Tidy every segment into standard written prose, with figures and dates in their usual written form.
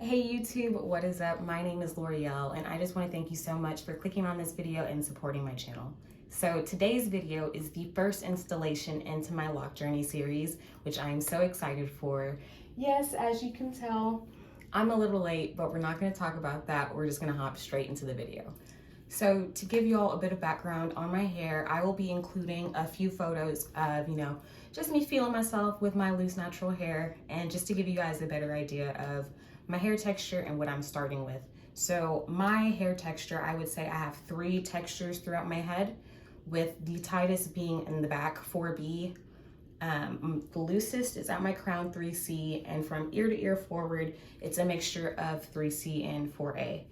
Hey YouTube, what is up? My name is L'Oreal and I just want to thank you so much for clicking on this video and supporting my channel. So today's video is the first installation into my Lock Journey series, which I am so excited for. Yes, as you can tell, I'm a little late, but we're not going to talk about that. We're just going to hop straight into the video. So to give you all a bit of background on my hair, I will be including a few photos of, just me feeling myself with my loose natural hair, and just to give you guys a better idea of my hair texture and what I'm starting with. So my hair texture, I would say I have 3 textures throughout my head, with the tightest being in the back, 4B. The loosest is at my crown, 3C, and from ear to ear forward, it's a mixture of 3C and 4A.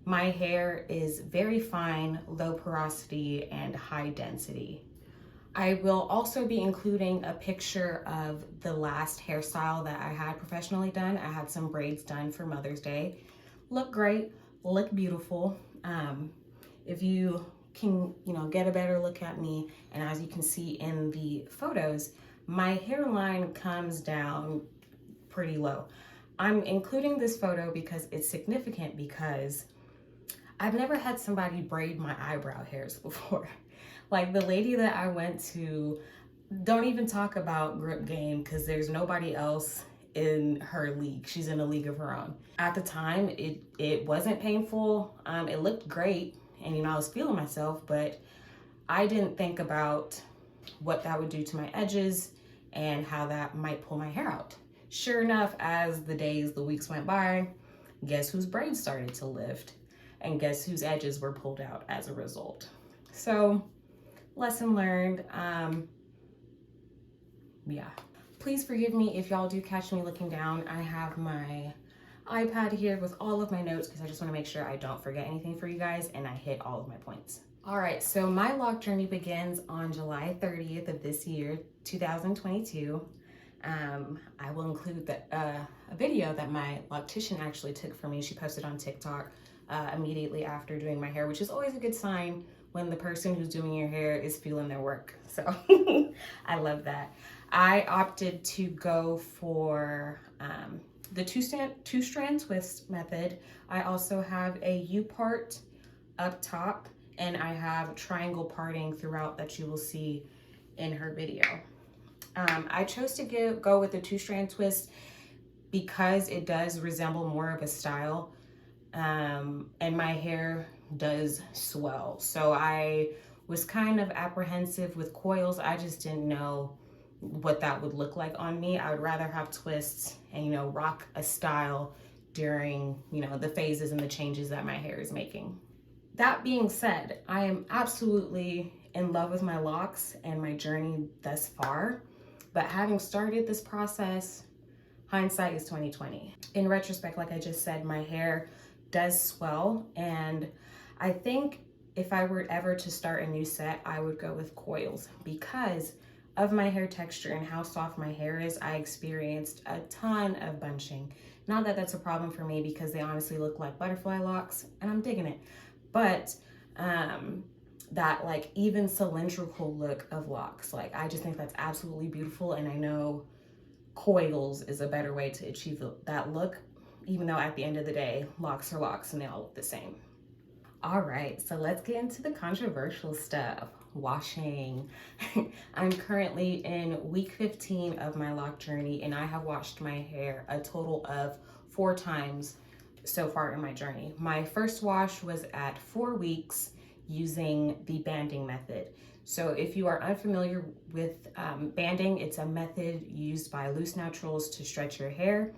My hair is very fine, low porosity, and high density. I will also be including a picture of the last hairstyle that I had professionally done. I had some braids done for Mother's Day. Look great, look beautiful. If you can, get a better look at me, and as you can see in the photos, my hairline comes down pretty low. I'm including this photo because it's significant because I've never had somebody braid my eyebrow hairs before. Like the lady that I went to, don't even talk about grip game because there's nobody else in her league. She's in a league of her own. At the time, it wasn't painful. It looked great, and I was feeling myself, but I didn't think about what that would do to my edges and how that might pull my hair out. Sure enough, as the days, the weeks went by, guess whose braids started to lift? And guess whose edges were pulled out as a result? So, lesson learned. Yeah. Please forgive me if y'all do catch me looking down. I have my iPad here with all of my notes because I just want to make sure I don't forget anything for you guys and I hit all of my points. All right, so my lock journey begins on July 30th of this year, 2022. I will include a video that my loctician actually took for me. She posted on TikTok immediately after doing my hair, which is always a good sign when the person who's doing your hair is feeling their work. So I love that. I opted to go for the two strand twist method. I also have a U-part up top, and I have triangle parting throughout that you will see in her video. I chose to go with the 2-strand twist because it does resemble more of a style, and my hair does swell. So I was kind of apprehensive with coils. I just didn't know what that would look like on me. I would rather have twists and, rock a style during, the phases and the changes that my hair is making. That being said, I am absolutely in love with my locks and my journey thus far. But having started this process, hindsight is 2020. In retrospect, like I just said, my hair does swell, and I think if I were ever to start a new set, I would go with coils because of my hair texture and how soft my hair is. I experienced a ton of bunching. Not that that's a problem for me because they honestly look like butterfly locks and I'm digging it. But that like even cylindrical look of locks, like I just think that's absolutely beautiful, and I know coils is a better way to achieve that look, even though at the end of the day, locks are locks and they all look the same. All right, so let's get into the controversial stuff. Washing. I'm currently in week 15 of my lock journey, and I have washed my hair a total of 4 times so far in my journey. My first wash was at 4 weeks using the banding method. So if you are unfamiliar with banding, it's a method used by loose naturals to stretch your hair.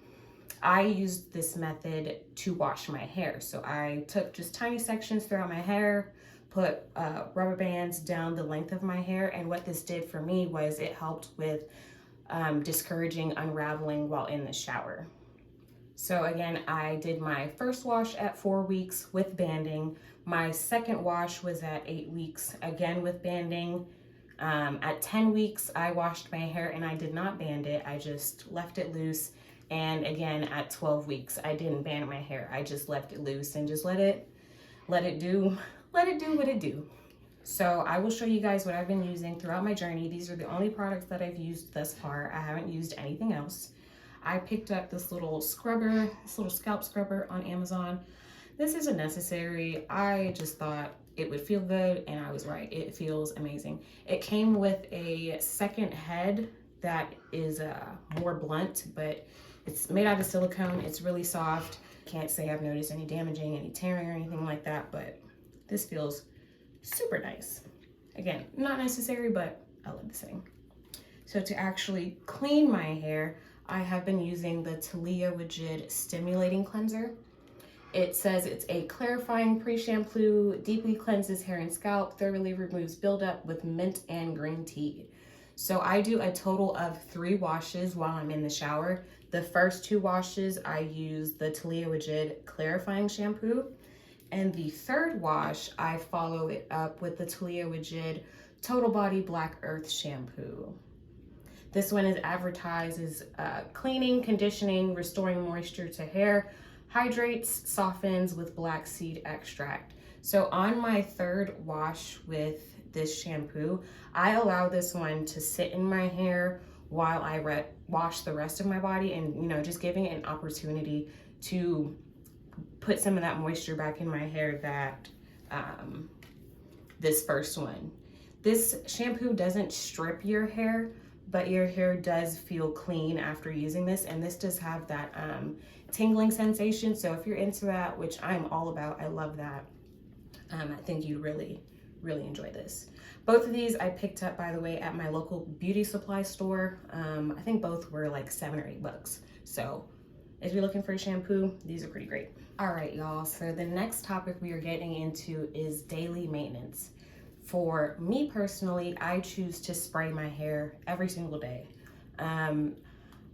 I used this method to wash my hair. So I took just tiny sections throughout my hair, put rubber bands down the length of my hair, and what this did for me was it helped with discouraging unraveling while in the shower. So again, I did my first wash at 4 weeks with banding. My second wash was at 8 weeks, again with banding. At 10 weeks, I washed my hair and I did not band it. I just left it loose. And again, at 12 weeks, I didn't band my hair. I just left it loose and just let it do what it do. So I will show you guys what I've been using throughout my journey. These are the only products that I've used thus far. I haven't used anything else. I picked up this little scrubber, this little scalp scrubber on Amazon. This isn't necessary. I just thought it would feel good, and I was right. It feels amazing. It came with a second head that is more blunt, but it's made out of silicone. It's really soft. Can't say I've noticed any damaging, any tearing or anything like that, but this feels super nice. Again, not necessary, but I love this thing. So to actually clean my hair, I have been using the Talia Rigid Stimulating Cleanser. It says it's a clarifying pre-shampoo, deeply cleanses hair and scalp, thoroughly removes buildup with mint and green tea. So I do a total of 3 washes while I'm in the shower. The first 2 washes, I use the Talia Rigid Clarifying Shampoo. And the third wash, I follow it up with the Talia Rigid Total Body Black Earth Shampoo. This one is advertised as cleaning, conditioning, restoring moisture to hair, hydrates, softens with black seed extract. So on my third wash with this shampoo, I allow this one to sit in my hair while I wash the rest of my body, and you know, just giving it an opportunity to put some of that moisture back in my hair that this first one. This shampoo doesn't strip your hair, but your hair does feel clean after using this, and this does have that tingling sensation. So if you're into that, which I'm all about, I love that, I think you really enjoy this. Both of these I picked up, by the way, at my local beauty supply store. I think both were like $7 or $8. So if you're looking for a shampoo, these are pretty great. All right, y'all, so the next topic we are getting into is daily maintenance. For me personally, I choose to spray my hair every single day.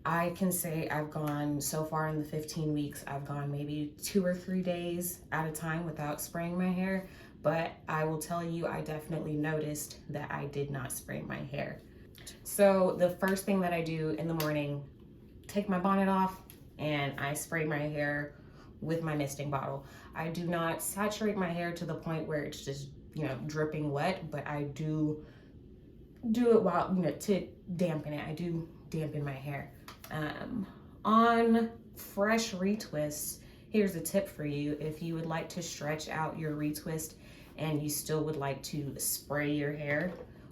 I can say I've gone, so far in the 15 weeks, I've gone maybe 2 or 3 days at a time without spraying my hair, but I will tell you, I definitely noticed that I did not spray my hair. So the first thing that I do in the morning, take my bonnet off and I spray my hair with my misting bottle. I do not saturate my hair to the point where it's just, you know, dripping wet, but I do it while, you know, to dampen it. I do dampen my hair. On fresh retwists, here's a tip for you. If you would like to stretch out your retwist and you still would like to spray your hair,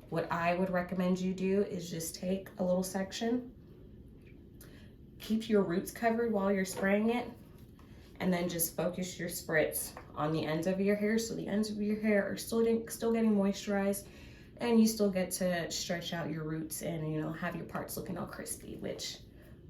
what I would recommend you do is just take a little section, keep your roots covered while you're spraying it, and then just focus your spritz on the ends of your hair, so the ends of your hair are still getting moisturized, and you still get to stretch out your roots and, you know, have your parts looking all crispy, which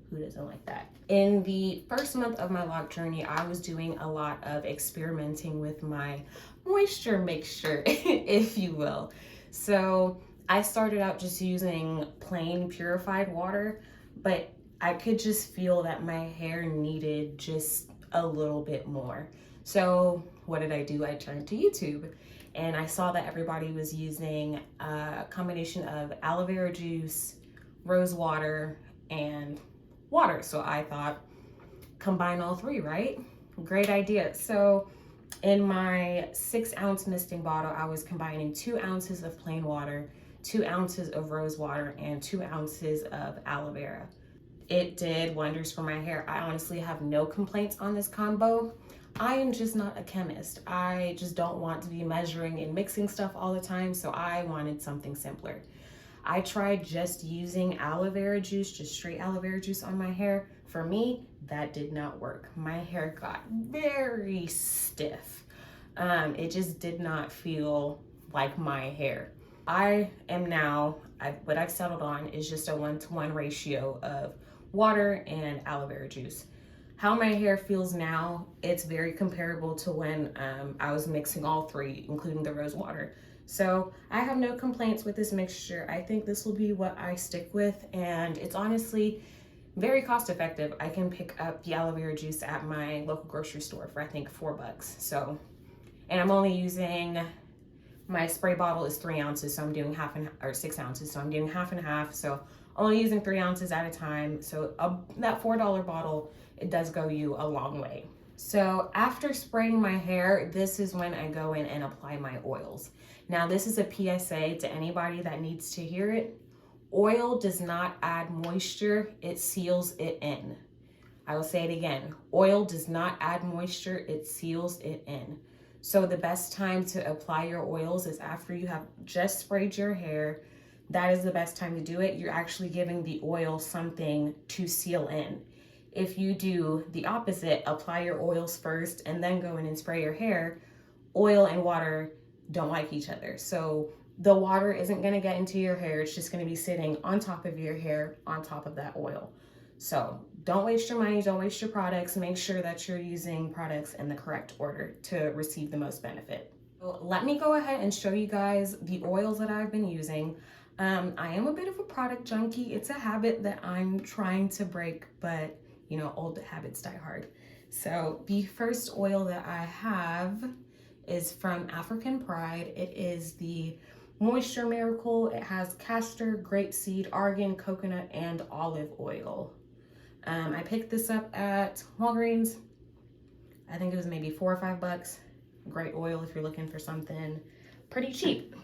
who doesn't like that? In the first month of my Loc'd journey, I was doing a lot of experimenting with my moisture mixture, if you will. So I started out just using plain purified water, but I could just feel that my hair needed just a little bit more. So what did I do? I turned to YouTube, and I saw that everybody was using a combination of aloe vera juice, rose water, and water. So I thought, combine all 3, right? Great idea. So in my 6-ounce misting bottle, I was combining 2 ounces of plain water, 2 ounces of rose water, and 2 ounces of aloe vera. It did wonders for my hair. I honestly have no complaints on this combo. I am just not a chemist. I just don't want to be measuring and mixing stuff all the time, so I wanted something simpler. I tried just using aloe vera juice, just straight aloe vera juice on my hair. For me, that did not work. My hair got very stiff. It just did not feel like my hair. I am now, what I've settled on is just a 1-to-1 ratio of water and aloe vera juice. How my hair feels now, it's very comparable to when I was mixing all 3, including the rose water. So I have no complaints with this mixture. I think this will be what I stick with, and it's honestly very cost effective. I can pick up the aloe vera juice at my local grocery store for I think $4. So, and I'm only using, my spray bottle is 3 ounces, so I'm doing 6 ounces, so I'm doing half and half. So only using 3 ounces at a time. So that $4 bottle, it does go you a long way. So after spraying my hair, this is when I go in and apply my oils. Now this is a PSA to anybody that needs to hear it. Oil does not add moisture, it seals it in. I will say it again. Oil does not add moisture, it seals it in. So the best time to apply your oils is after you have just sprayed your hair. That is the best time to do it. You're actually giving the oil something to seal in. If you do the opposite, apply your oils first and then go in and spray your hair, oil and water don't like each other. So the water isn't gonna get into your hair. It's just gonna be sitting on top of your hair, on top of that oil. So don't waste your money, don't waste your products. Make sure that you're using products in the correct order to receive the most benefit. So let me go ahead and show you guys the oils that I've been using. I am a bit of a product junkie. It's a habit that I'm trying to break, but you know, old habits die hard. So the first oil that I have is from African Pride. It is the Moisture Miracle. It has castor, grapeseed, argan, coconut, and olive oil. I picked this up at Walgreens. I think it was maybe $4 or $5. Great oil if you're looking for something pretty cheap.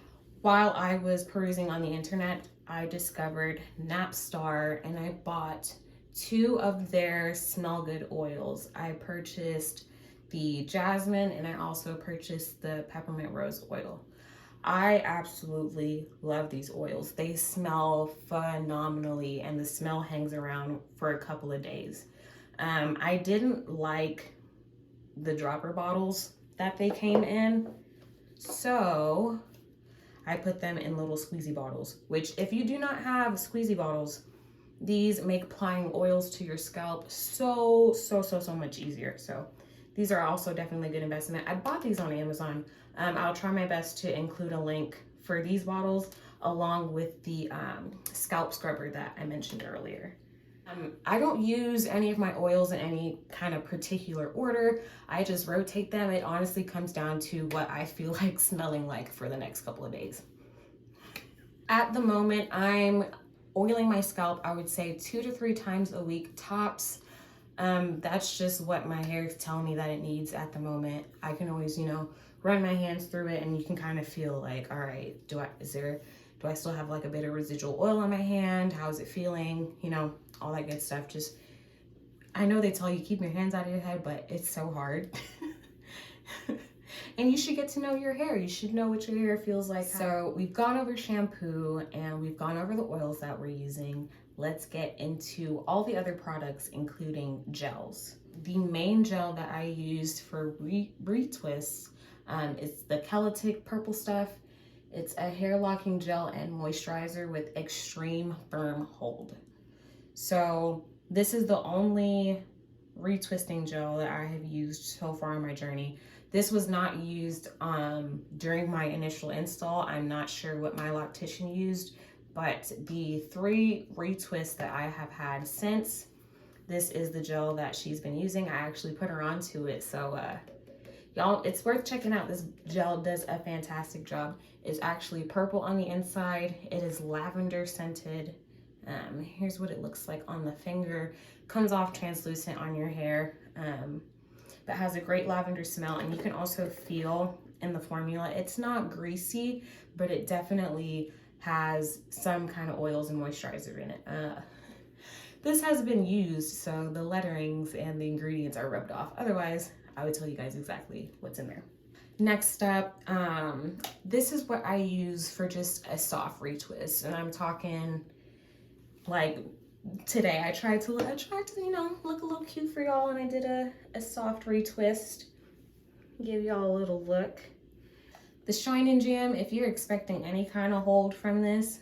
While I was perusing on the internet, I discovered Nappstar and I bought 2 of their smell good oils. I purchased the jasmine and I also purchased the peppermint rose oil. I absolutely love these oils. They smell phenomenally and the smell hangs around for a couple of days. I didn't like the dropper bottles that they came in, so I put them in little squeezy bottles, which if you do not have squeezy bottles, these make applying oils to your scalp so much easier. So these are also definitely a good investment. I bought these on Amazon. I'll try my best to include a link for these bottles along with the scalp scrubber that I mentioned earlier. I don't use any of my oils in any kind of particular order. I just rotate them. It honestly comes down to what I feel like smelling like for the next couple of days. At the moment, I'm oiling my scalp, I would say 2 to 3 times a week tops. That's just what my hair is telling me that it needs at the moment. I can always, you know, run my hands through it and you can kind of feel like, all right, do I still have like a bit of residual oil on my hand? How's it feeling? You know, all that good stuff. Just, I know they tell you keep your hands out of your head, but it's so hard. And you should get to know your hair. You should know what your hair feels like. So we've gone over shampoo and we've gone over the oils that we're using. Let's get into all the other products, including gels. The main gel that I used for Retwist is the Celatic purple stuff. It's a hair locking gel and moisturizer with extreme firm hold. So this is the only retwisting gel that I have used so far on my journey. This was not used during my initial install. I'm not sure what my loctician used, but the 3 retwists that I have had since, this is the gel that she's been using. I actually put her onto it, so y'all, it's worth checking out. This gel does a fantastic job. It's actually purple on the inside. It is lavender scented. Here's what it looks like on the finger. Comes off translucent on your hair, but has a great lavender smell. And you can also feel in the formula, it's not greasy, but it definitely has some kind of oils and moisturizer in it. This has been used, so the letterings and the ingredients are rubbed off. Otherwise, I would tell you guys exactly what's in there. Next up, this is what I use for just a soft retwist. And I'm talking like today, I tried to, you know, look a little cute for y'all, and I did a soft retwist. Give y'all a little look. The Shine and Jam, if you're expecting any kind of hold from this,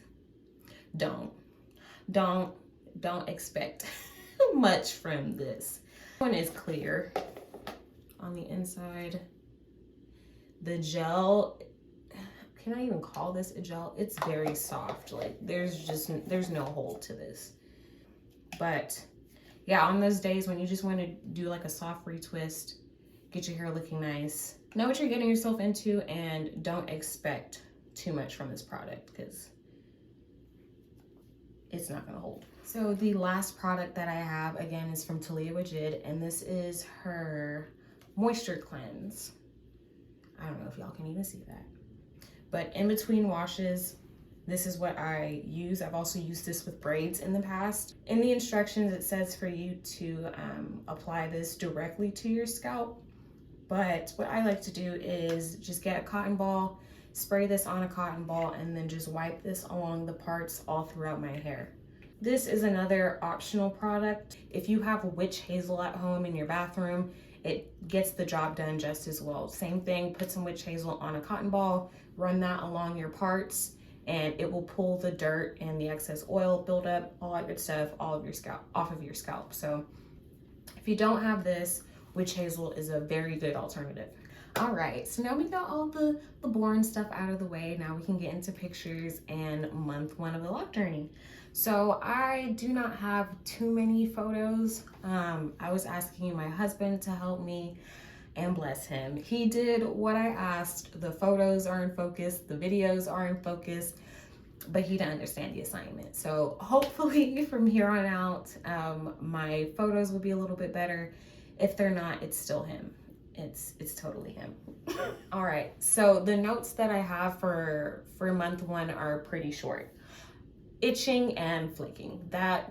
don't expect much from this. This one is clear on the inside. The gel, can I even call this a gel? It's very soft. Like there's no hold to this. But yeah, on those days when you just want to do like a soft retwist, get your hair looking nice, know what you're getting yourself into, and don't expect too much from this product because it's not gonna hold. So the last product that I have, again, is from Talia Wajid, and this is her Moisture Cleanse. I don't know if y'all can even see that. But in between washes, This is what I use. I've also used this with braids in the past. In the instructions, it says for you to apply this directly to your scalp. But what I like to do is just get a cotton ball, spray this on a cotton ball, and then just wipe this along the parts all throughout my hair. This is another optional product. If you have witch hazel at home in your bathroom, it gets the job done just as well. Same thing, put some witch hazel on a cotton ball, run that along your parts, and it will pull the dirt and the excess oil buildup, all that good stuff, all of your scalp, off of your scalp. So if you don't have this, witch hazel is a very good alternative. All right, so now we got all the boring stuff out of the way. Now we can get into pictures and month 1 of the Loc'd journey. So I do not have too many photos. I was asking my husband to help me, and bless him, he did what I asked. The photos are in focus, the videos are in focus, but he didn't understand the assignment. So hopefully from here on out, my photos will be a little bit better. If they're not, it's still him. It's totally him. All right, so the notes that I have for month 1 are pretty short. Itching and flaking.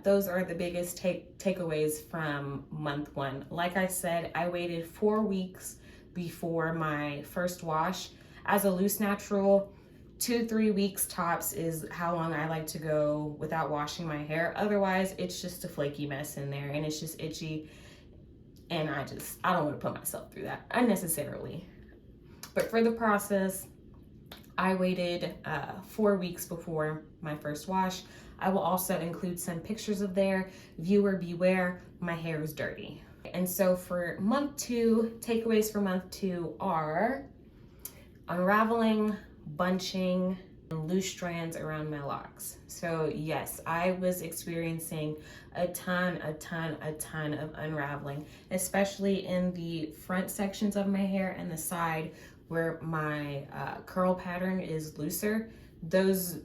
Those are the biggest takeaways from month 1. Like I said, I waited 4 weeks before my first wash. As a loose natural, 2-3 weeks tops is how long I like to go without washing my hair. Otherwise, it's just a flaky mess in there and it's just itchy. And I don't want to put myself through that unnecessarily. But for the process, I waited 4 weeks before my first wash. I will also include some pictures of there. Viewer beware, my hair is dirty. And so for month 2, takeaways for month 2 are unraveling, bunching, and loose strands around my locks. So yes, I was experiencing a ton of unraveling, especially in the front sections of my hair and the side where my curl pattern is looser. Those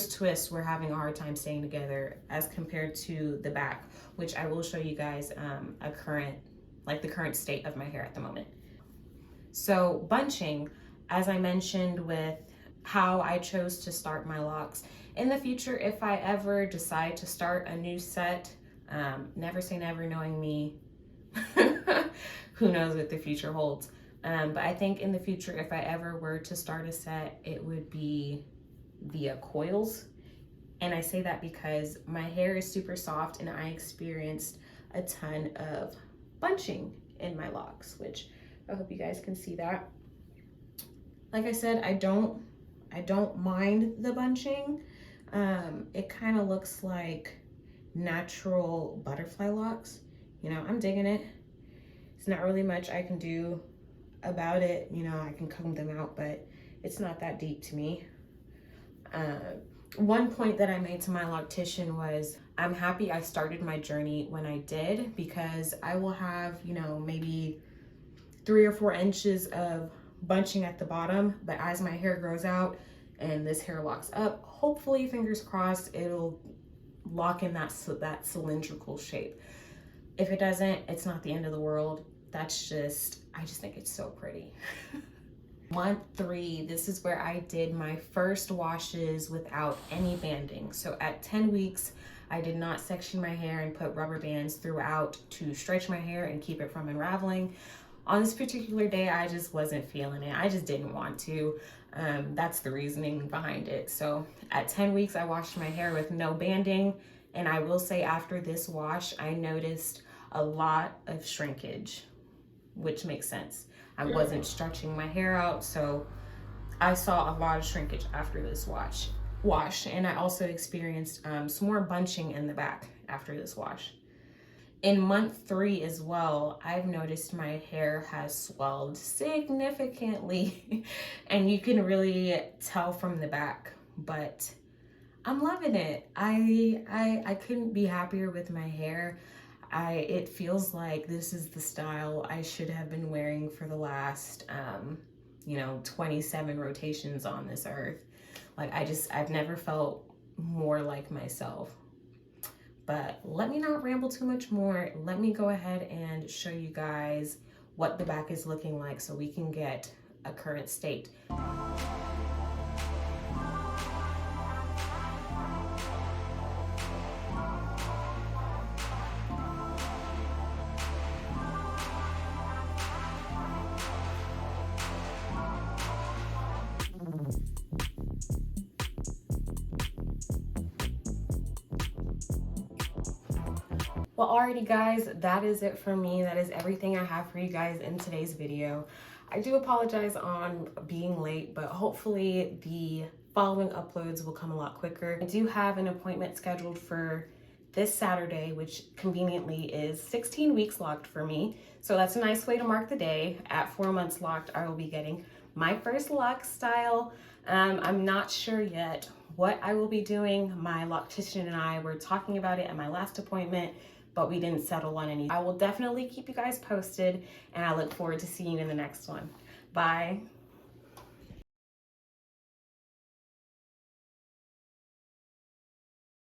twists were having a hard time staying together as compared to the back, which I will show you guys the current state of my hair at the moment. So bunching, as I mentioned with how I chose to start my locks. In the future, if I ever decide to start a new set, never say never, knowing me, who knows what the future holds. But I think in the future, if I ever were to start a set, it would be via coils. And I say that because my hair is super soft and I experienced a ton of bunching in my locks, which I hope you guys can see that. Like I said, I don't mind the bunching. It kind of looks like natural butterfly locks. You know, I'm digging it. It's not really much I can do about it. You know, I can comb them out, but it's not that deep to me. One point that I made to my loctician was I'm happy I started my journey when I did, because I will have, you know, maybe 3 or 4 inches of bunching at the bottom, but as my hair grows out and this hair locks up, hopefully, fingers crossed, it'll lock in that cylindrical shape. If it doesn't, it's not the end of the world. I just think it's so pretty. Month 3, this is where I did my first washes without any banding. So at 10 weeks, I did not section my hair and put rubber bands throughout to stretch my hair and keep it from unraveling. On this particular day, I just wasn't feeling it. I just didn't want to. That's the reasoning behind it. So at 10 weeks, I washed my hair with no banding. And I will say after this wash, I noticed a lot of shrinkage, which makes sense. I wasn't stretching my hair out, so I saw a lot of shrinkage after this wash. And I also experienced some more bunching in the back after this wash. In month 3 as well, I've noticed my hair has swelled significantly and you can really tell from the back, but I'm loving it. I couldn't be happier with my hair. It feels like this is the style I should have been wearing for the last, 27 rotations on this earth. Like I've never felt more like myself. But let me not ramble too much more. Let me go ahead and show you guys what the back is looking like so we can get a current state. Well, alrighty guys, that is it for me. That is everything I have for you guys in today's video. I do apologize on being late, but hopefully the following uploads will come a lot quicker. I do have an appointment scheduled for this Saturday, which conveniently is 16 weeks locked for me. So that's a nice way to mark the day. At 4 months locked, I will be getting my first lock style. I'm not sure yet what I will be doing. My loctician and I were talking about it at my last appointment, but we didn't settle on any. I will definitely keep you guys posted, and I look forward to seeing you in the next one. Bye.